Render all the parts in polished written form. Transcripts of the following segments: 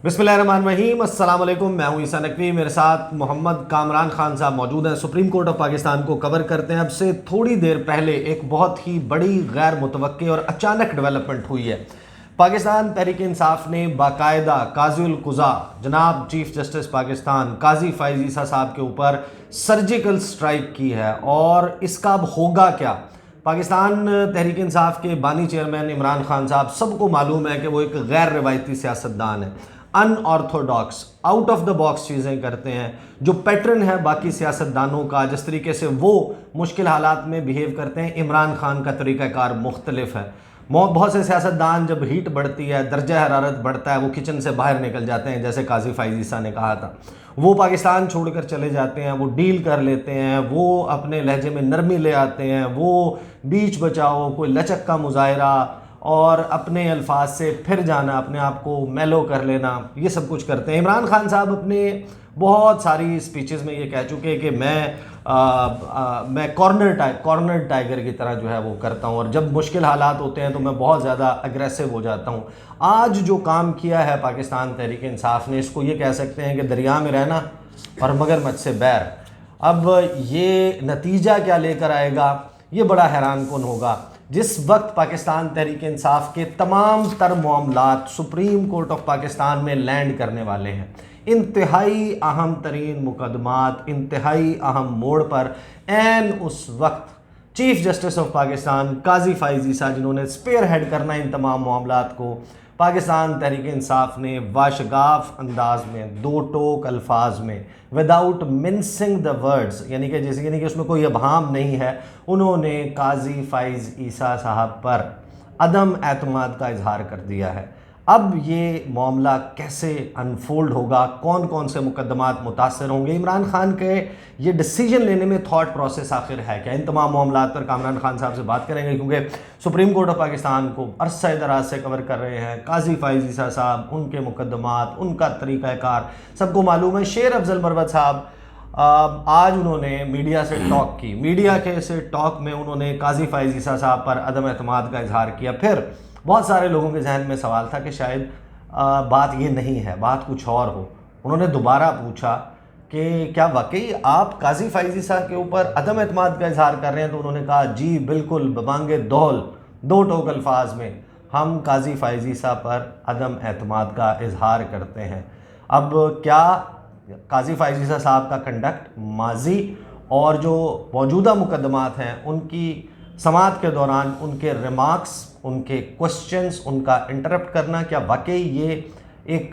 बिस्मिल्लाहिर्रहमानिर्रहीम, अस्सलाम वालेकुम। मैं हूं ईसा नकवी, मेरे साथ मोहम्मद कामरान खान साहब मौजूद हैं। सुप्रीम कोर्ट ऑफ पाकिस्तान को कवर करते हैं। अब से थोड़ी देर पहले एक बहुत ही बड़ी गैर मुतवक्की और अचानक डेवलपमेंट हुई है। पाकिस्तान तहरीक इंसाफ ने बाकायदा काज़ी उल क़ुज़ा जनाब चीफ जस्टिस पाकिस्तान काजी फ़ाइज़ ईसा साहब के ऊपर सर्जिकल स्ट्राइक की है। और इसका अब होगा क्या? पाकिस्तान तहरीक इंसाफ के बानी चेयरमैन इमरान खान साहब, सबको मालूम है कि वो एक गैर रिवायती सियासतदान है, unorthodox, out of the box चीज़ें करते हैं, जो पैटर्न है बाकी सियासतदानों का, जिस तरीके से वो मुश्किल हालात में बिहेव करते हैं, इमरान खान का तरीक़ाकार मुख्तलिफ है। बहुत से सियासतदान जब हीट बढ़ती है, दर्जा हरारत बढ़ता है, वो किचन से बाहर निकल जाते हैं, जैसे काजी फ़ाइज़ ईसा ने कहा था। वो पाकिस्तान छोड़कर चले जाते हैं, वो डील कर लेते हैं, वो अपने लहजे में नरमी ले आते हैं, वो बीच बचाओ, कोई लचक का मुजाहरा और अपने अल्फाज से फिर जाना, अपने आप को मेलो कर लेना, ये सब कुछ करते हैं। इमरान खान साहब अपने बहुत सारी स्पीचेस में ये कह चुके हैं कि मैं कॉर्नर टाइगर की तरह जो है वो करता हूँ, और जब मुश्किल हालात होते हैं तो मैं बहुत ज़्यादा अग्रेसिव हो जाता हूँ। आज जो काम किया है पाकिस्तान तहरीक इंसाफ ने, इसको ये कह सकते हैं कि दरिया में रहना और मगरमच्छ से बैर। अब ये नतीजा क्या लेकर आएगा, ये बड़ा हैरान कुन होगा। जिस वक्त पाकिस्तान तहरीक इंसाफ के तमाम तर मामलात सुप्रीम कोर्ट ऑफ पाकिस्तान में लैंड करने वाले हैं, इंतहाई अहम तरीन मुकदमात इंतहाई अहम मोड़ पर, एन उस वक्त चीफ जस्टिस ऑफ पाकिस्तान काजी फ़ाइज़ ईसा, जिन्होंने स्पेयर हेड करना इन तमाम मामलात को, पाकिस्तान तहरीक इंसाफ ने वाशगाफ अंदाज में, दो टोक अल्फाज में, विदाउट मिन्सिंग द वर्ड्स, यानी कि उसमें कोई अभाम नहीं है, उन्होंने काजी फ़ाइज़ ईसा साहब पर अदम एतमाद का इजहार कर दिया है। अब ये मामला कैसे अनफोल्ड होगा, कौन कौन से मुकदमात मुतासर होंगे, इमरान खान के ये डिसीजन लेने में थॉट प्रोसेस आखिर है क्या, इन तमाम मामलात पर कामरान खान साहब से बात करेंगे, क्योंकि सुप्रीम कोर्ट ऑफ पाकिस्तान को अरसा दराज से कवर कर रहे हैं काजी फ़ाइज़ ईसा साहब, उनके मुकदमात, उनका तरीक़ाकार सबको मालूम है। शेर अफजल मरवत साहब आज उन्होंने मीडिया से टॉक की, मीडिया के से टॉक में उन्होंने काजी फ़ाइज़ ईसा साहब पर अदम एतमाद का इजहार किया। फिर बहुत सारे लोगों के जहन में सवाल था कि शायद बात ये नहीं है, बात कुछ और हो। उन्होंने दोबारा पूछा कि क्या वाकई आप काजी फ़ाइज़ ईसा के ऊपर अदम एतमाद का इजहार कर रहे हैं? तो उन्होंने कहा जी बिल्कुल, बबांगे दौल, दो टोक अल्फाज में हम काजी फ़ाइज़ ईसा पर अदम एतमाद का इजहार करते हैं। अब क्या काजी फ़ाइज़ ईसा साहब का कंडक्ट माजी और जो मौजूदा मुकदमात हैं उनकी समाअत के दौरान उनके रिमार्क्स, उनके क्वेश्चंस, उनका इंटरप्ट करना, क्या वाकई ये एक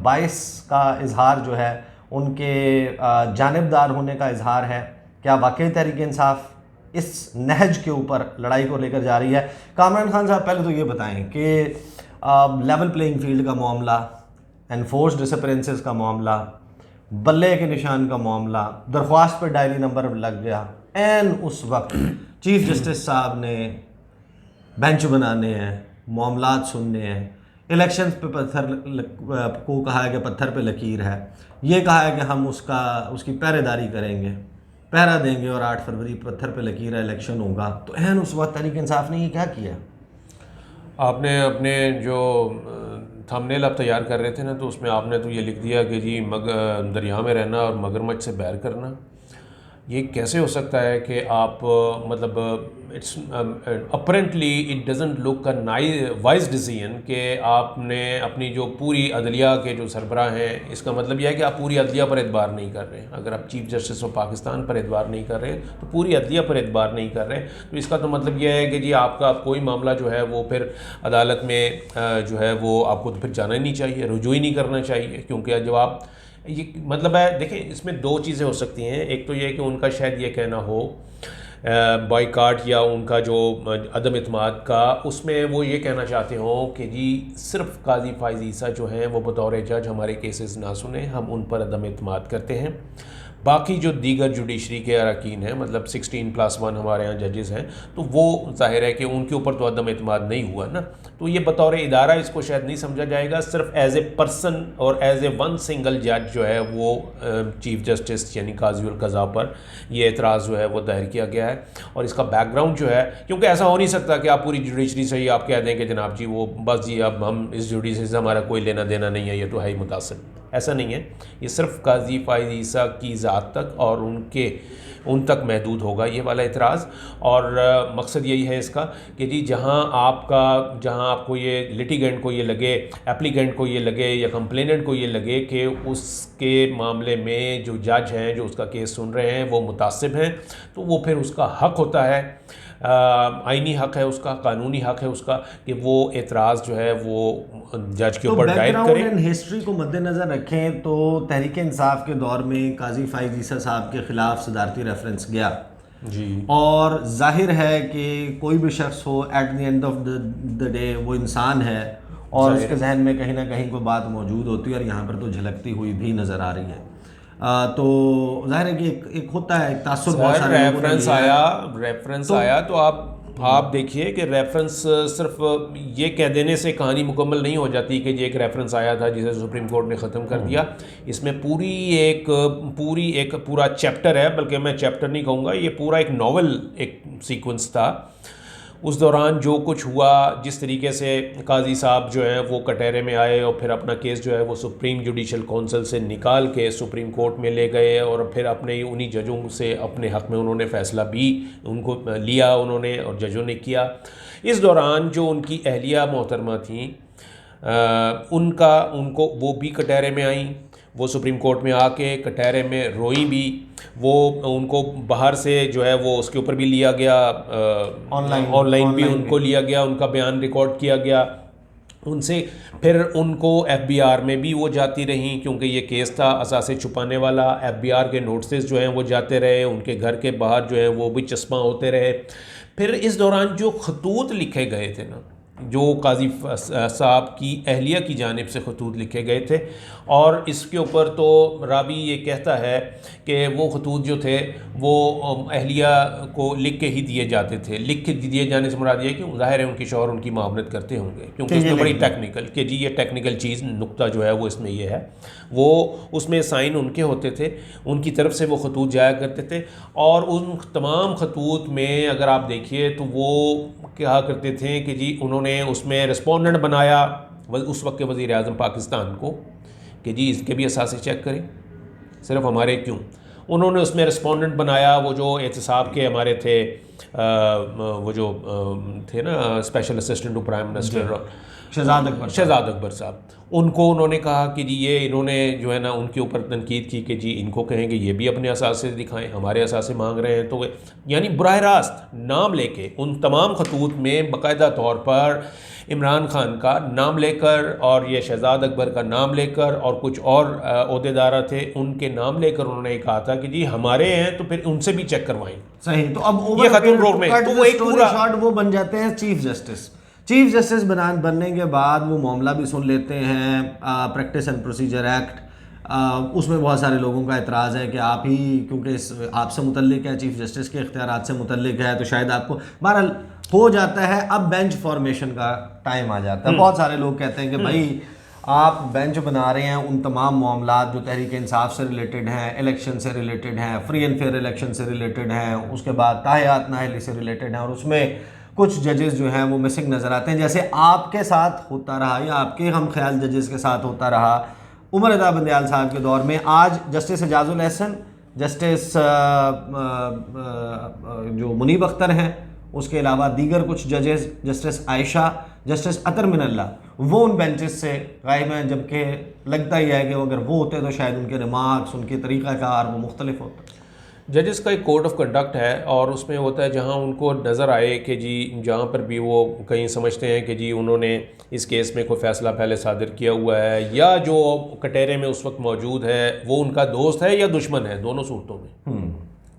बाइस का इजहार जो है, उनके जानिबदार होने का इजहार है? क्या वाकई तहरीक इंसाफ इस नहज के ऊपर लड़ाई को लेकर जा रही है? कामरान खान साहब, पहले तो ये बताएं कि लेवल प्लेइंग फील्ड का मामला, एनफोर्स डिसअपीयरेंसेस का मामला, बल्ले के निशान का मामला, दरख्वास्त पर डायरी नंबर लग गया, एन उस वक्त चीफ जस्टिस साहब ने बेंच बनाने हैं, मामलात सुनने हैं, इलेक्शंस पे पत्थर को कहा है कि पत्थर पे लकीर है, ये कहा है कि हम उसकी पहरेदारी करेंगे, पहरा देंगे, और 8 फरवरी पत्थर पे लकीर है, इलेक्शन होगा। तो एन उस वक्त तहरीक इंसाफ ने ये क्या किया? आपने अपने जो थंबनेल आप तैयार कर रहे थे ना, तो उसमें आपने तो ये लिख दिया कि जी दरिया में रहना और मगरमच्छ से बैर करना। ये कैसे हो सकता है कि आप मतलब it's apparently it doesn't look a wise decision कि आपने अपनी जो पूरी अदलिया के जो सरबराह हैं, इसका मतलब यह है कि आप पूरी अदलिया पर एतबार नहीं कर रहे हैं। अगर आप चीफ जस्टिस ऑफ पाकिस्तान पर एतबार नहीं कर रहे हैं तो पूरी अदलिया पर एतबार नहीं कर रहे हैं। तो इसका तो मतलब यह है कि जी आपका कोई मामला जो है वो फिर अदालत में जो है वो आपको तो फिर जाना ही नहीं चाहिए, रुजू ही नहीं करना चाहिए, क्योंकि जब आप ये मतलब है, देखें इसमें दो चीज़ें हो सकती हैं। एक तो ये है कि उनका शायद ये कहना हो बॉयकाट या उनका जो अदम इत्मीनान का, उसमें वो ये कहना चाहते हो कि जी सिर्फ काजी फ़ाइज़ ईसा जो हैं वो बतौर जज हमारे केसेस ना सुने, हम उन पर अदम इत्मीनान करते हैं। बाकी जो दीगर जुडिशरी के अरकान हैं, मतलब 16+1 हमारे यहाँ जजेस हैं, तो वो जाहिर है कि उनके ऊपर तो अदम एतमाद नहीं हुआ ना, तो ये बतौर इदारा इसको शायद नहीं समझा जाएगा। सिर्फ एज ए पर्सन और एज ए वन सिंगल जज जो है वो चीफ जस्टिस यानी काजी उल कज़ा पर ये एतराज़ जो है वो दायर किया गया है। और इसका बैकग्राउंड जो है, क्योंकि ऐसा हो नहीं सकता कि आप पूरी जुडिशरी से ही आप कह दें कि जनाब जी वो बस जी अब हम इस जुडिशरी से हमारा कोई लेना देना नहीं है, ये तो है ही मुतासिब। ऐसा नहीं है, ये सिर्फ काजी फ़ाइज़ ईसा की ज़ात तक और उन तक महदूद होगा ये वाला एतराज़। और मकसद यही है इसका कि जी जहाँ आपको ये लिटिगेंट को ये लगे, एप्लीकेंट को ये लगे या कंप्लेनेंट को ये लगे कि उसके मामले में जो जज हैं जो उसका केस सुन रहे हैं वो मुतासिब हैं, तो वो फिर उसका हक़ होता है, आईनी हक़ है उसका, कानूनी हक़ है उसका कि वो एतराज़ जो है वो जज के ऊपर दायर करें। बैकग्राउंड एंड हिस्ट्री को मद्देनज़र रखें तो तहरीक इंसाफ के दौर में काजी फ़ाइज़ ईसा साहब के ख़िलाफ़ सदारती रेफरेंस गया जी, और जाहिर है कि कोई भी शख्स हो at the end of the day वो इंसान है और उसके जहन में कहीं ना कहीं कोई बात मौजूद होती है और यहाँ पर तो झलकती हुई भी नज़र आ रही है। तो जाहिर है कि एक होता है, एक तासुर बहुत सारे रेफरेंस आया तो आप देखिए कि रेफरेंस सिर्फ ये कह देने से कहानी मुकम्मल नहीं हो जाती कि ये एक रेफरेंस आया था जिसे सुप्रीम कोर्ट ने ख़त्म कर दिया। इसमें पूरा चैप्टर है, बल्कि मैं चैप्टर नहीं कहूँगा, ये पूरा एक नॉवल एक सीक्वेंस था। उस दौरान जो कुछ हुआ, जिस तरीके से काजी साहब जो हैं वो कटहरे में आए और फिर अपना केस जो है वो सुप्रीम जुडिशल काउंसिल से निकाल के सुप्रीम कोर्ट में ले गए और फिर अपने उन्हीं जजों से अपने हक़ में उन्होंने फ़ैसला भी उनको लिया उन्होंने और जजों ने किया। इस दौरान जो उनकी अहलिया मोहतरमा थी उनको वो भी कटहरे में आईं, वो सुप्रीम कोर्ट में आके कटहरे में रोई भी, वो उनको बाहर से जो है वो उसके ऊपर भी लिया गया, ऑनलाइन भी उनको लिया गया, उनका बयान रिकॉर्ड किया गया उनसे। फिर उनको FBI में भी वो जाती रहीं क्योंकि ये केस था असासे छुपाने वाला। FBI के नोटिस जो हैं वो जाते रहे, उनके घर के बाहर जो है वो भी चश्मा होते रहे। फिर इस दौरान जो खतूत लिखे गए थे ना, जो काजी साहब की अहलिया की जानिब से खतूत लिखे गए थे, और इसके ऊपर तो रावी ये कहता है कि वो खतूत जो थे वो अहलिया को लिख के ही दिए जाते थे। लिख के दिए जाने से मुराद ये कि ज़ाहिर है उनकी शौहर उनकी मुआवनत करते होंगे, क्योंकि इसमें बड़ी टेक्निकल कि जी ये टेक्निकल चीज़ नुक्ता जो है वो इसमें ये है, वो उसमें साइन उनके होते थे, उनकी तरफ से वो खतूत जाया करते थे। और उन तमाम खतूत में अगर आप देखिए तो वो क्या करते थे कि जी उन्होंने उसमें रिस्पोंडेंट बनाया उस वक्त के वज़ीर आज़म पाकिस्तान को कि जी इसके भी असासे चेक करें, सिर्फ हमारे क्यों। उन्होंने उसमें रिस्पोंडेंट बनाया वो जो एहतसाब के हमारे थे, वो जो थे ना special assistant to prime minister Shahzad Akbar साहब, उनको उन्होंने कहा कि जी ये इन्होंने जो है ना उनके ऊपर तनकीद की कि जी इनको कहेंगे ये भी अपने असासे दिखाएं, हमारे असासे मांग रहे हैं। तो यानी बराह रास्त नाम लेके उन तमाम खतूत में बाकायदा तौर पर इमरान खान का नाम लेकर और ये शहजाद अकबर का नाम लेकर और कुछ और ओहदेदार थे उनके नाम लेकर उन्होंने कहा था कि जी हमारे हैं तो फिर उनसे भी चेक करवाएं। सही, तो अब ये खतून रोड में तो वो एक पूरा शॉट वो बन जाते हैं चीफ जस्टिस बनने के बाद वो मामला भी सुन लेते हैं, प्रैक्टिस एंड प्रोसीजर एक्ट। उसमें बहुत सारे लोगों का एतराज़ है कि आप ही क्योंकि आपसे मुतल्लिक है, चीफ जस्टिस के इख्तियारात से मुतल्लिक है, तो शायद आपको बहरहाल हो जाता है। अब बेंच फॉर्मेशन का टाइम आ जाता है। बहुत सारे लोग कहते हैं कि भाई आप बेंच बना रहे हैं उन तमाम मामलात जो तहरीक इंसाफ से रिलेटेड हैं, इलेक्शन से रिलेटेड हैं, फ्री एंड फेयर इलेक्शन से रिलेटेड हैं, उसके बाद ताहियात नाअहली से रिलेटेड हैं, और उसमें कुछ जजेस जो हैं वो मिसिंग नज़र आते हैं, जैसे आपके साथ होता रहा या आपके हम ख्याल जजेस के साथ होता रहा उमर रज़ा बंदयाल साहब के दौर में। आज जस्टिस एजाजुल एहसन, जस्टिस जो मुनीब अख्तर हैं, उसके अलावा दीगर कुछ जजेस, जस्टिस आयशा, जस्टिस अतर मिनल्ला, वो उन बेंचेस से गायब हैं, जबकि लगता ही है कि अगर वो होते तो शायद उनके रिमार्क्स, उनके तरीक़ाकार वो मुख्तलिफ होता। जजेस का एक कोड ऑफ कंडक्ट है और उसमें होता है जहां उनको नज़र आए कि जी जहां पर भी वो कहीं समझते हैं कि जी उन्होंने इस केस में कोई फ़ैसला पहले सादिर किया हुआ है या जो कटहरे में उस वक्त मौजूद है वो उनका दोस्त है या दुश्मन है, दोनों सूरतों में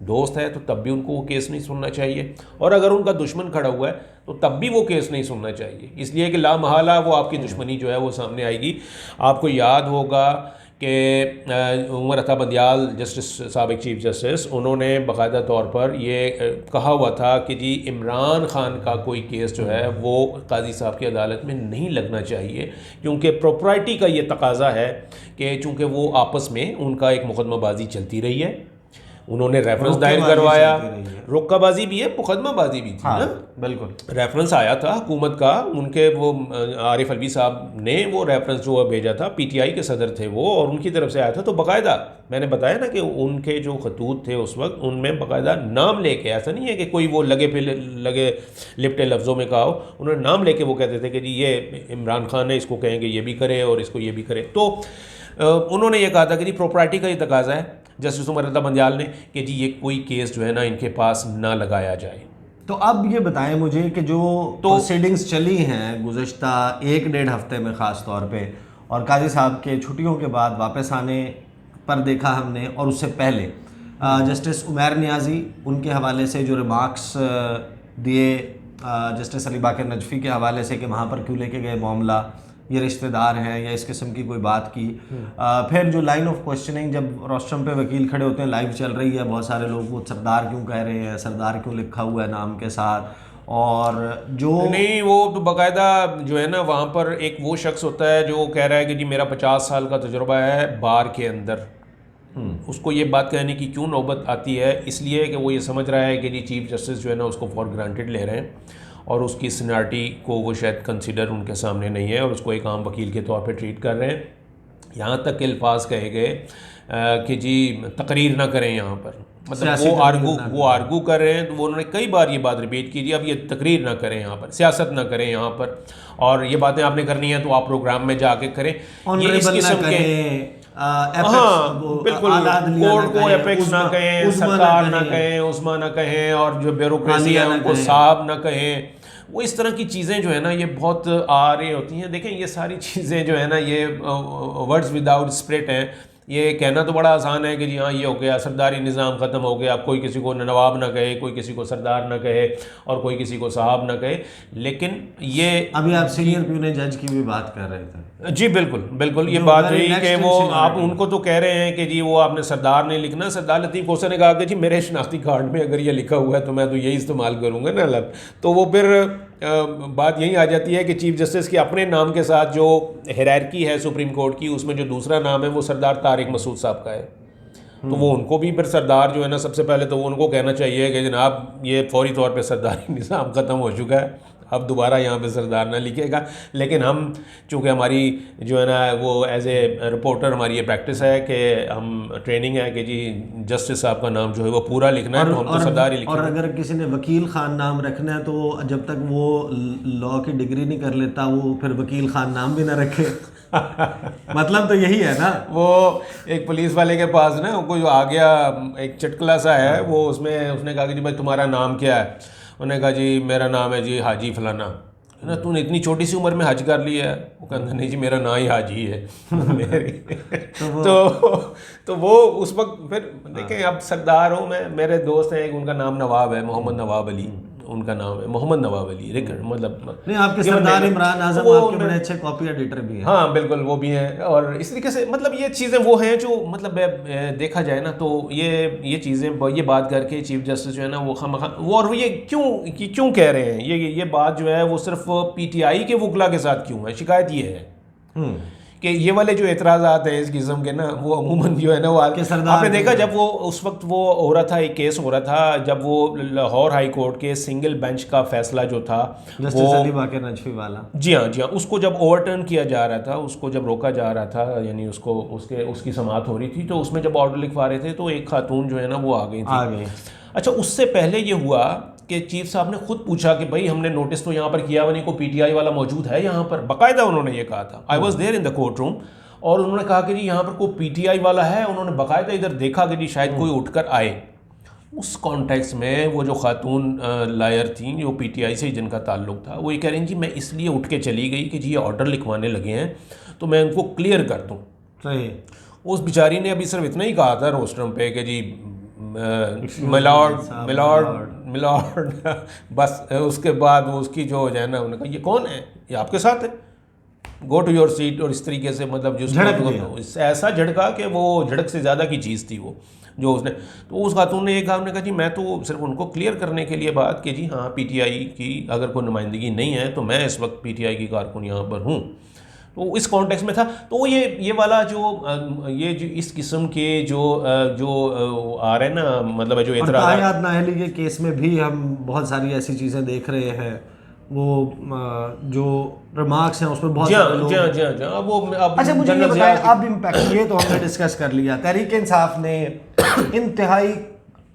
दोस्त है तो तब भी उनको वो केस नहीं सुनना चाहिए, और अगर उनका दुश्मन खड़ा हुआ है तो तब भी वो केस नहीं सुनना चाहिए, इसलिए कि लामहला वो आपकी दुश्मनी जो है वो सामने आएगी। आपको याद होगा कि उमर अता बंदियाल जस्टिस साबिक चीफ जस्टिस, उन्होंने बाकायदा तौर पर ये कहा हुआ था कि जी इमरान खान का कोई केस जो है वो काजी साहब की अदालत में नहीं लगना चाहिए, क्योंकि प्रॉपर्टी का ये तकाजा है कि चूँकि वो आपस में उनका एक मुकदमाबाजी चलती रही है, उन्होंने रेफरेंस दायर करवाया, रोकाबाजी भी है, मुकदमाबाजी भी थी ना, बिल्कुल रेफरेंस आया था हुकूमत का, उनके वो आरिफ अलवी साहब ने वो रेफरेंस जो भेजा था, पीटीआई के सदर थे वो, और उनकी तरफ से आया था। तो बाकायदा मैंने बताया ना कि उनके जो खतूत थे उस वक्त, उनमें बाकायदा नाम लेके, ऐसा नहीं है कि कोई वो लगे लिपटे लफ्ज़ों में कहा हो, उन्होंने नाम लेके वो कहते थे कि जी ये इमरान खान है, इसको कहेंगे ये भी करे और इसको ये भी करे। तो उन्होंने ये कहा था कि जी प्रॉपर्टी का ये तकाजा है जस्टिस उमर अता बंदियाल ने कि जी ये कोई केस जो है ना इनके पास ना लगाया जाए। तो अब ये बताएं मुझे कि जो प्रोसीडिंग्स चली हैं गुज़श्ता 1-1.5 हफ्ते में ख़ास तौर पे, और काजी साहब के छुट्टियों के बाद वापस आने पर देखा हमने, और उससे पहले जस्टिस उमैर नियाज़ी, उनके हवाले से जो रिमार्क्स दिए जस्टिस अली बाकर नजफ़ी के हवाले से कि वहाँ पर क्यों लेके गए मामला, ये रिश्तेदार हैं या इस किस्म की कोई बात की। फिर जो लाइन ऑफ क्वेश्चनिंग, जब रोस्टरम पे वकील खड़े होते हैं, लाइव चल रही है, बहुत सारे लोग वो सरदार क्यों कह रहे हैं, सरदार क्यों लिखा हुआ है नाम के साथ, और जो नहीं वो तो बाकायदा जो है ना वहाँ पर एक वो शख्स होता है जो कह रहा है कि जी मेरा 50 साल का तजुर्बा है बार के अंदर, उसको ये बात कहने की क्यों नौबत आती है, इसलिए कि वो ये समझ रहा है कि जी चीफ जस्टिस जो है ना उसको फॉर ग्रांटेड ले रहे हैं और उसकी सीनियरिटी को वो शायद कंसिडर उनके सामने नहीं है और उसको एक आम वकील के तौर पे ट्रीट कर रहे हैं। यहाँ तक के अल्फाज कहे गए कि जी तकरीर ना करें यहाँ पर, मतलब वो आर्गू कर रहे हैं, तो वो उन्होंने कई बार ये बात रिपीट की, जी अब ये तकरीर ना करें यहाँ पर, सियासत ना करें यहाँ पर, और ये बातें आपने करनी है तो आप प्रोग्राम में जाके करें। ये इस किस्म के बिल्कुल, कोर्ट को एपेक्स ना कहें, सरकार ना कहें, उस्मा ना कहें, और जो ब्यूरोक्रेसी है उनको साहब ना कहें, वो इस तरह की चीज़ें जो है ना ये बहुत आ रही होती हैं। देखें ये सारी चीज़ें जो है ना ये वर्ड्स विदाउट स्पिरिट हैं। ये कहना तो बड़ा आसान है कि जी हाँ ये हो गया, सरदारी निज़ाम ख़त्म हो गया, अब कोई किसी को नवाब ना कहे, कोई किसी को सरदार ना कहे और कोई किसी को साहब ना कहे। लेकिन ये अभी आप सीनियर प्यून जज की भी बात कर रहे थे। जी बिल्कुल बिल्कुल, ये बात हुई कि वो आप उनको तो कह रहे हैं कि जी वो आपने सरदार नहीं लिखना। सरदार लतीफ़ कोसा ने कहा कि जी मेरे शनाख्ती कार्ड में अगर ये लिखा हुआ है तो मैं तो यही इस्तेमाल करूँगा ना अलग। तो वो फिर बात यही आ जाती है कि चीफ जस्टिस के अपने नाम के साथ जो हायरार्की है सुप्रीम कोर्ट की, उसमें जो दूसरा नाम है वो सरदार तारिक मसूद साहब का है। तो वो उनको भी फिर सरदार जो है ना, सबसे पहले तो वो उनको कहना चाहिए कि जनाब ये फौरी तौर पे सरदारी निज़ाम ख़त्म हो चुका है, अब दोबारा यहाँ पे सरदार ना लिखेगा। लेकिन हम चूँकि हमारी जो है ना वो एज ए रिपोर्टर हमारी ये प्रैक्टिस है कि हम ट्रेनिंग है कि जी जस्टिस साहब का नाम जो है वो पूरा लिखना है, तो हम तो सरदार ही लिखेंगे। और अगर किसी ने वकील खान नाम रखना है तो जब तक वो लॉ की डिग्री नहीं कर लेता वो फिर वकील खान नाम भी ना रखे। मतलब तो यही है ना। वो एक पुलिस वाले के पास ना कोई आ गया, एक चटकला सा है वो, उसमें उसने कहा कि जी भाई तुम्हारा नाम क्या है? उन्होंने कहा जी मेरा नाम है जी हाजी फलाना। ना तूने इतनी छोटी सी उम्र में हज कर लिया है? वो कहता नहीं जी मेरा नाम ही हाजी है। तो वो उस वक्त फिर देखें, अब सरदार हूँ मैं, मेरे दोस्त हैं एक, उनका नाम नवाब है, मोहम्मद नवाब अली उनका नाम है, मोहम्मद नवाब अली। मतलब नहीं, आपके सरदार इमरान आजम आपके बड़े अच्छे कॉपी एडिटर भी हैं। हाँ बिल्कुल, वो भी हैं। और इस तरीके से मतलब ये चीज़ें वो हैं जो मतलब देखा जाए ना तो ये चीज़ें ये बात करके चीफ जस्टिस जो है ना वो वो और ये क्यों कह रहे हैं ये बात जो है वो सिर्फ पीटीआई के वकला के साथ क्यों है? शिकायत ये है कि ये वाले जो एतराज़ात हैं इस किस्म के ना वो अमूमन जो है ना वो आपने देखा जब वो उस वक्त वो हो रहा था, एक केस हो रहा था जब वो लाहौर हाई कोर्ट के सिंगल बेंच का फैसला जो था जस्टिस अली बाकर नजफी वाला, जी हाँ, उसको जब ओवरटर्न किया जा रहा था, उसको जब रोका जा रहा था, यानी उसको उसकी समाअत हो रही थी, तो उसमें जब ऑर्डर लिखवा रहे थे तो एक खातून जो है ना वो आ गई थी। अच्छा, उससे पहले ये हुआ कि चीफ साहब ने खुद पूछा कि भाई हमने नोटिस तो यहाँ पर किया हुआ नहीं, को पीटीआई वाला मौजूद है यहाँ पर? बाकायदा उन्होंने ये कहा था, I was there in the courtroom, और उन्होंने कहा कि जी यहाँ पर कोई पीटीआई वाला है। उन्होंने बाकायदा इधर देखा कि जी शायद कोई उठकर आए। उस कॉन्टेक्स्ट में वो जो खातून लायर थी जो पीटीआई से जिनका ताल्लुक था, वो ये कह रही जी मैं इसलिए उठ के चली गई कि जी ये ऑर्डर लिखवाने लगे हैं तो मैं उनको क्लियर कर दूँ। सही। उस बेचारी ने अभी सिर्फ इतना ही कहा था रोस्टरम पे कि जी मिलॉर्ड बस। उसके बाद वो उसकी जो है ना, उन्होंने कहा ये कौन है? ये आपके साथ है? गो टू योर सीट, और इस तरीके से मतलब ऐसा झटका कि वो झड़क से ज़्यादा की चीज़ थी वो जो उसने। तो उस खातून ने ये कहा, हमने कहा जी मैं तो सिर्फ उनको क्लियर करने के लिए बात कि जी हाँ पीटीआई की अगर कोई नुमाइंदगी नहीं है तो मैं इस वक्त पीटीआई की कारकुन यहाँ पर हूँ। तो इस कॉन्टेक्स्ट में था। तो ये वाला जो ये जो इस किस्म के जो आ रहे हैं ना, मतलब जो तायाद नाअहली के केस में भी हम बहुत सारी ऐसी चीज़ें देख रहे हैं, वो जो रिमार्क्स हैं उसमें बहुत सारे लोग अब वो अब अच्छा मुझे ये बताएं, अब इम्पैक्ट ये तो हमने डिस्कस कर लिया। तहरीक इंसाफ ने इंतहाई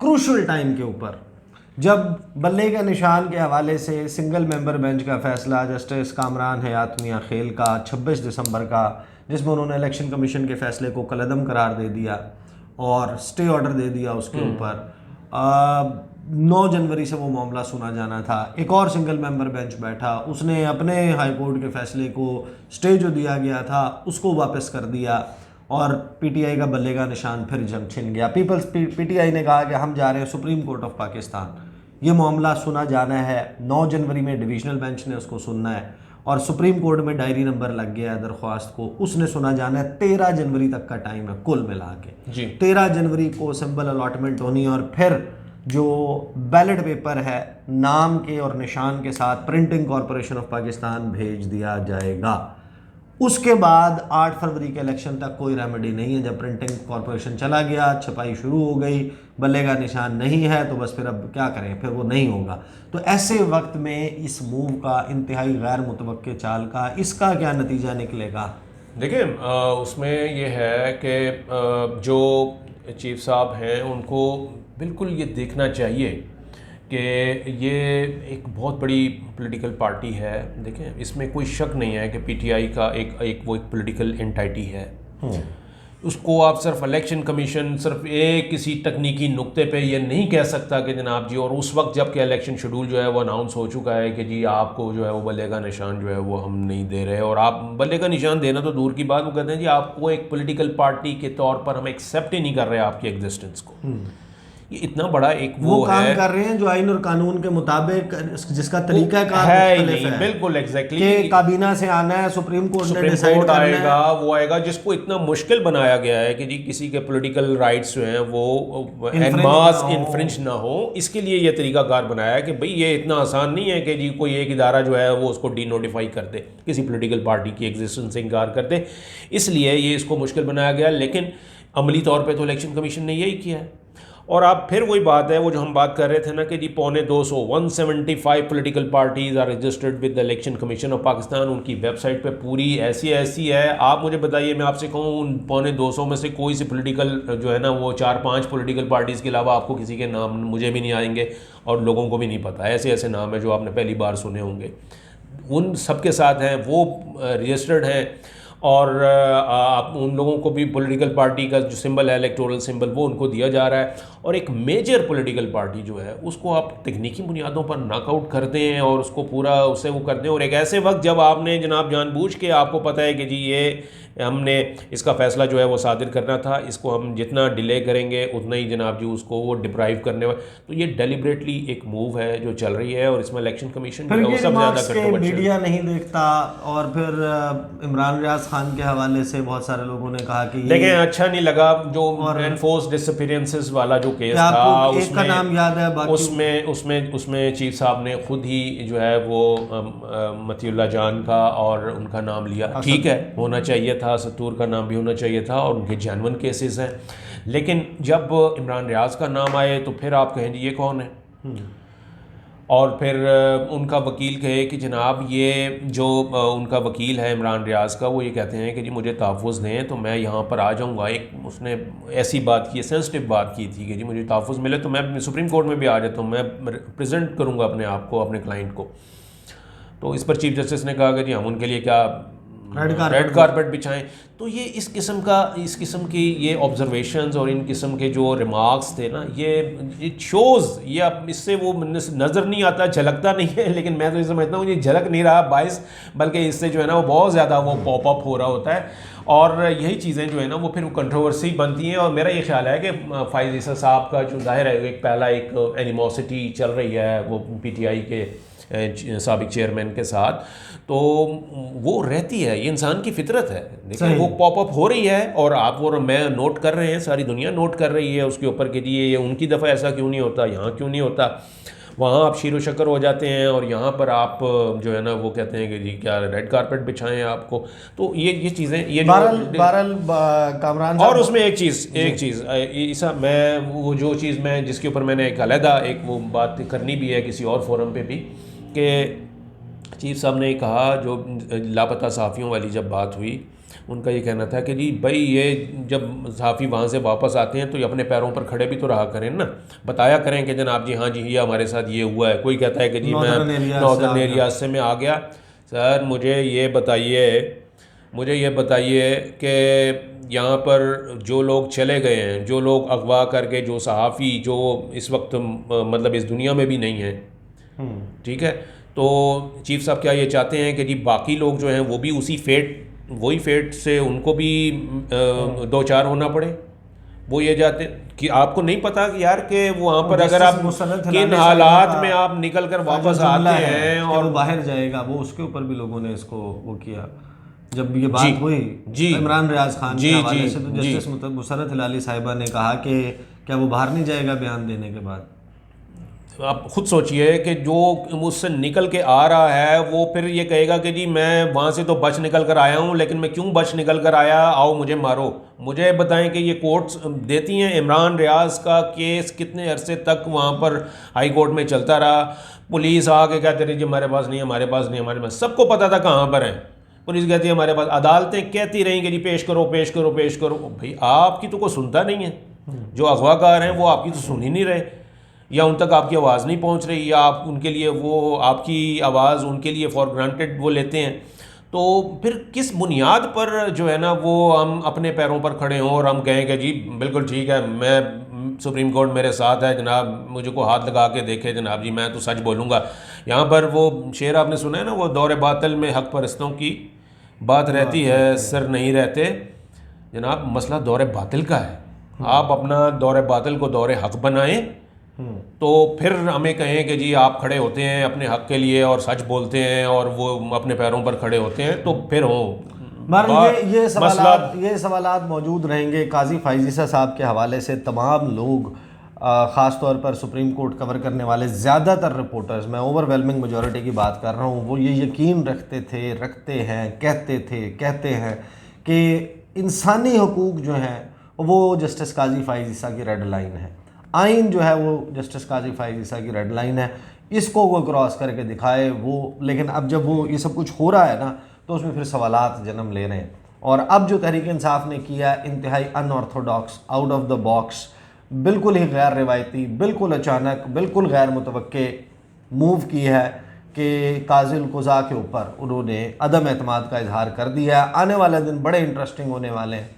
क्रूशल टाइम के ऊपर, जब बल्ले का निशान के हवाले से सिंगल मेंबर बेंच का फैसला जस्टिस कामरान हयात मियां खेल का 26 दिसंबर का, जिसमें उन्होंने इलेक्शन कमीशन के फैसले को कलअदम करार दे दिया और स्टे ऑर्डर दे दिया उसके ऊपर। 9 जनवरी से वो मामला सुना जाना था। एक और सिंगल मेंबर बेंच बैठा, उसने अपने हाई कोर्ट के फैसले को स्टे जो दिया गया था उसको वापस कर दिया और पीटीआई का बल्ले का निशान फिर जंग छिन गया। पीटीआई ने कहा कि हम जा रहे हैं सुप्रीम कोर्ट ऑफ पाकिस्तान, ये मामला सुना जाना है। 9 जनवरी में डिवीज़नल बेंच ने उसको सुनना है और सुप्रीम कोर्ट में डायरी नंबर लग गया है दरख्वास्त को, उसने सुना जाना है। 13 जनवरी तक का टाइम है कुल मिला के। 13 जनवरी को सिंबल अलॉटमेंट होनी है और फिर जो बैलेट पेपर है नाम के और निशान के साथ प्रिंटिंग कॉरपोरेशन ऑफ पाकिस्तान भेज दिया जाएगा। उसके बाद 8 फरवरी के इलेक्शन तक कोई रेमेडी नहीं है। जब प्रिंटिंग कॉरपोरेशन चला गया, छपाई शुरू हो गई, बल्ले का निशान नहीं है तो बस फिर अब क्या करें, फिर वो नहीं होगा। तो ऐसे वक्त में इस मूव का, इंतहाई गैर मुतवक्के चाल का, इसका क्या नतीजा निकलेगा? देखिए उसमें ये है कि जो चीफ साहब हैं उनको बिल्कुल ये देखना चाहिए कि ये एक बहुत बड़ी पॉलिटिकल पार्टी है। देखें इसमें कोई शक नहीं है कि पीटीआई का एक पॉलिटिकल एंटिटी है। उसको आप सिर्फ इलेक्शन कमीशन सिर्फ एक किसी तकनीकी नुक्ते पे ये नहीं कह सकता कि जनाब जी, और उस वक्त जबकि इलेक्शन शेड्यूल जो है वो अनाउंस हो चुका है कि जी आपको जो है वो बल्ले का निशान जो है वो हम नहीं दे रहे, और आप बल्ले का निशान देना तो दूर की बात, वो कहते हैं जी आपको एक पॉलिटिकल पार्टी के तौर पर हम एक्सेप्ट ही नहीं कर रहे आपकी एग्जिस्टेंस को। ये इतना बड़ा एक वो काम कर रहे हैं जो आइन और कानून के मुताबिक, जिसका तरीका है नहीं, बिल्कुल एग्जैक्टली कि काबीना से आना है, सुप्रीम कोर्ट ने डिसाइड करना आएगा, वो आएगा, जिसको इतना मुश्किल बनाया गया है कि जी किसी के पॉलिटिकल राइट्स जो हैं वो एनमास इन्फ्रिंज ना हो। इसके लिए ये तरीकाकार बनाया है कि भाई ये इतना आसान नहीं है कि जी कोई एक इदारा जो है वो उसको डी नोटिफाई कर दे, किसी पॉलिटिकल पार्टी की एग्जिस्टेंस से इनकार कर दे, इसलिए ये इसको मुश्किल बनाया गया। लेकिन अमली तौर पर तो इलेक्शन कमीशन ने यही किया है। और आप फिर वही बात है वो जो हम बात कर रहे थे ना कि जी 175 political parties are registered with the election commission of Pakistan. उनकी वेबसाइट पे पूरी ऐसी है। आप मुझे बताइए, मैं आपसे कहूँ उन 250 में से कोई सी पॉलिटिकल जो है ना वो 4-5 पॉलिटिकल पार्टीज़ के अलावा आपको किसी के नाम मुझे भी नहीं आएंगे और लोगों को भी नहीं पता। ऐसे नाम है जो आपने पहली बार सुने होंगे, उन सब के साथ हैं वो रजिस्टर्ड हैं। और आप उन लोगों को भी पॉलिटिकल पार्टी का जो सिंबल है, इलेक्टोरल सिंबल, वो उनको दिया जा रहा है। और एक मेजर पॉलिटिकल पार्टी जो है उसको आप तकनीकी बुनियादों पर नॉकआउट करते हैं और उसको पूरा उससे वो करते हैं। और एक ऐसे वक्त जब आपने जनाब जानबूझ के, आपको पता है कि जी ये हमने इसका फ़ैसला जो है वो सादिर करना था, इसको हम जितना डिले करेंगे उतना ही जनाब जी उसको वो डिप्राइव करने वाले, तो ये डेलिबरेटली एक मूव है जो चल रही है। और इसमें इलेक्शन कमीशन जो है वो सब ज़्यादा मीडिया नहीं देखता। और फिर इमरान रियाज खान के हवाले से बहुत सारे लोगों ने कहा कि देखें अच्छा नहीं लगा जो एनफोर्स डिसअपीयरेंसेस वाला जो केस था, उसका नाम याद है, उसमें चीफ साहब ने खुद ही जो है वो मतीउल्लाह जान का और उनका नाम लिया। ठीक है, होना चाहिए था, सत्तूर का नाम भी होना चाहिए था और उनके जेन्युइन केसेस हैं। लेकिन जब इमरान रियाज का नाम आए तो फिर आप कहें जी ये कौन है, और फिर उनका वकील कहे कि जनाब ये जो उनका वकील है इमरान रियाज का, वो ये कहते हैं कि जी मुझे तहफ़्फ़ुज़ दें तो मैं यहाँ पर आ जाऊँगा। एक उसने ऐसी बात की, सेंसिटिव बात की थी कि जी मुझे तहफ़्फ़ुज़ मिले तो मैं सुप्रीम कोर्ट में भी आ जाता हूँ, मैं प्रेजेंट करूँगा अपने आप को, अपने क्लाइंट को। तो इस पर चीफ जस्टिस ने कहा कि जी हम उनके लिए क्या रेड कारपेट बिछाएं। तो ये इस किस्म की ये ऑब्जर्वेशंस और इन किस्म के जो रिमार्क्स थे ना, ये इट शोज़, ये अब इससे वो नज़र नहीं आता, झलकता नहीं है, लेकिन मैं तो ये समझता हूँ ये झलक नहीं रहा बाइस, बल्कि इससे जो है ना वो बहुत ज़्यादा वो पॉप अप हो रहा होता है। और यही चीज़ें जो है ना वो फिर कंट्रोवर्सी बनती हैं। और मेरा ये ख्याल है कि फ़ाइज़ ईसा साहब का जो ज़ाहिर है एक पहला एक एनिमोसिटी चल रही है वो पीटीआई के साबिक चेयरमैन के साथ, तो वो रहती है, ये इंसान की फितरत है। देखिए वो पॉप अप हो रही है और आप और मैं नोट कर रहे हैं, सारी दुनिया नोट कर रही है उसके ऊपर कि जी ये उनकी दफ़ा ऐसा क्यों नहीं होता, यहाँ क्यों नहीं होता। वहाँ आप शीरो शक्कर हो जाते हैं और यहाँ पर आप जो है ना वो कहते हैं कि जी क्या रेड कारपेट बिछाएं आपको। तो ये चीज़ें ये बहरहाल कामरान साहब, और उसमें एक चीज़ ईसा, मैं वो जो चीज़ मैं जिसके ऊपर मैंने एक अलहदा एक वो बात करनी भी है किसी और फोरम पे भी, कि चीफ साहब ने कहा जो लापता सहाफ़ियों वाली जब बात हुई, उनका ये कहना था कि जी भाई ये जब सहाफ़ी वहाँ से वापस आते हैं तो ये अपने पैरों पर खड़े भी तो रहा करें ना, बताया करें कि जनाब जी हाँ जी ये हमारे साथ ये हुआ है। कोई कहता है कि जी मैं नॉर्दर्न एरिया से मैं आ गया। सर मुझे ये बताइए कि यहाँ पर जो लोग चले गए हैं, जो लोग अगवा करके, जो सहाफ़ी जो इस वक्त मतलब इस दुनिया में भी नहीं हैं, ठीक है, तो चीफ साहब क्या ये चाहते हैं कि जी बाकी लोग जो हैं वो भी वही फेट से उनको भी दो चार होना पड़े? वो ये चाहते कि आपको नहीं पता कि यार कि वहाँ पर अगर आप किन हालात में आप निकल कर वापस आते हैं और वो बाहर जाएगा, वो उसके ऊपर भी लोगों ने इसको वो किया। जब ये बात हुई इमरान रियाज खान के हवाले से, तो जस्टिस मुसर्रत हिलाली साहिबा ने कहा कि क्या वो बाहर नहीं जाएगा बयान देने के बाद? आप खुद सोचिए कि जो मुझसे निकल के आ रहा है वो फिर ये कहेगा कि जी मैं वहाँ से तो बच निकल कर आया हूँ, लेकिन मैं क्यों बच निकल कर आया, आओ मुझे मारो। मुझे बताएं कि ये कोर्ट्स देती हैं इमरान रियाज का केस कितने अरसे तक वहाँ पर हाई कोर्ट में चलता रहा। पुलिस आके कहते रही जी हमारे पास नहीं, हमारे पास नहीं, हमारे पास, सबको पता था कहाँ पर है। पुलिस कहती है हमारे पास, अदालतें कहती रही कि जी पेश करो पेश करो पेश करो। भाई आपकी तो कोई सुनता नहीं है, जो अगवाकार हैं वो आपकी तो सुन ही नहीं रहे, या उन तक आपकी आवाज़ नहीं पहुंच रही, या आप उनके लिए वो आपकी आवाज़ उनके लिए फॉर ग्रांटेड वो लेते हैं। तो फिर किस बुनियाद पर जो है ना वो हम अपने पैरों पर खड़े हों और हम कहें कि जी बिल्कुल ठीक है, मैं सुप्रीम कोर्ट मेरे साथ है जनाब, मुझे को हाथ लगा के देखे जनाब जी मैं तो सच बोलूँगा। यहाँ पर वो शेर आपने सुना है ना, वो दौरे बातिल में हक परस्तों की बात रहती है, सर नहीं रहते। जनाब मसला दौरे बातिल का है, आप अपना दौरे बातिल को दौरे हक बनाएं, तो फिर हमें कहें कि जी आप खड़े होते हैं अपने हक के लिए और सच बोलते हैं और वो अपने पैरों पर खड़े होते हैं, तो फिर ये सवालात मौजूद रहेंगे। काजी फाइजीसा साहब के हवाले से तमाम लोग, ख़ास तौर पर सुप्रीम कोर्ट कवर करने वाले ज़्यादातर रिपोर्टर्स, मैं ओवरवेलमिंग मेजॉरिटी की बात कर रहा हूँ, वो ये यकीन रखते हैं कहते हैं कि इंसानी हकूक़ जो हैं वो जस्टिस काजी फाइजीसा की रेड लाइन है, आइन जो है वो जस्टिस काजी फाइजीसा की रेड लाइन है, इसको वो क्रॉस करके दिखाए वो। लेकिन अब जब वो ये सब कुछ हो रहा है ना, तो उसमें फिर सवालात जन्म ले रहे हैं। और अब जो तहरीक इंसाफ ने किया इंतहाई unorthodox, out of the box, बिल्कुल ही गैर रिवायती, बिल्कुल अचानक, बिल्कुल गैर मुतवक्के मूव की है कि काज़िल कुज़ा के ऊपर उन्होंने अदम एतमाद का इजहार कर दिया। आने वाले दिन बड़े इंटरेस्टिंग होने वाले हैं,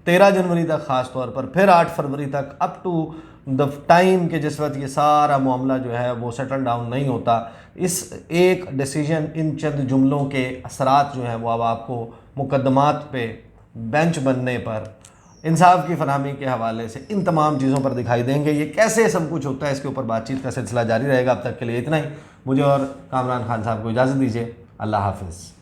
13 जनवरी तक ख़ास तौर पर, फिर 8 फरवरी तक, अप टू द टाइम के जिस वक्त ये सारा मामला जो है वो सेटल डाउन नहीं होता। इस एक डिसीजन, इन चंद जुमलों के असरात जो हैं वो अब आपको मुकदमात पे बेंच बनने पर इंसाफ की फरहमी के हवाले से इन तमाम चीज़ों पर दिखाई देंगे। ये कैसे सब कुछ होता है इसके ऊपर बातचीत का सिलसिला जारी रहेगा। अब तक के लिए इतना ही। मुझे और कामरान खान साहब को इजाज़त दीजिए। अल्लाह हाफिज़।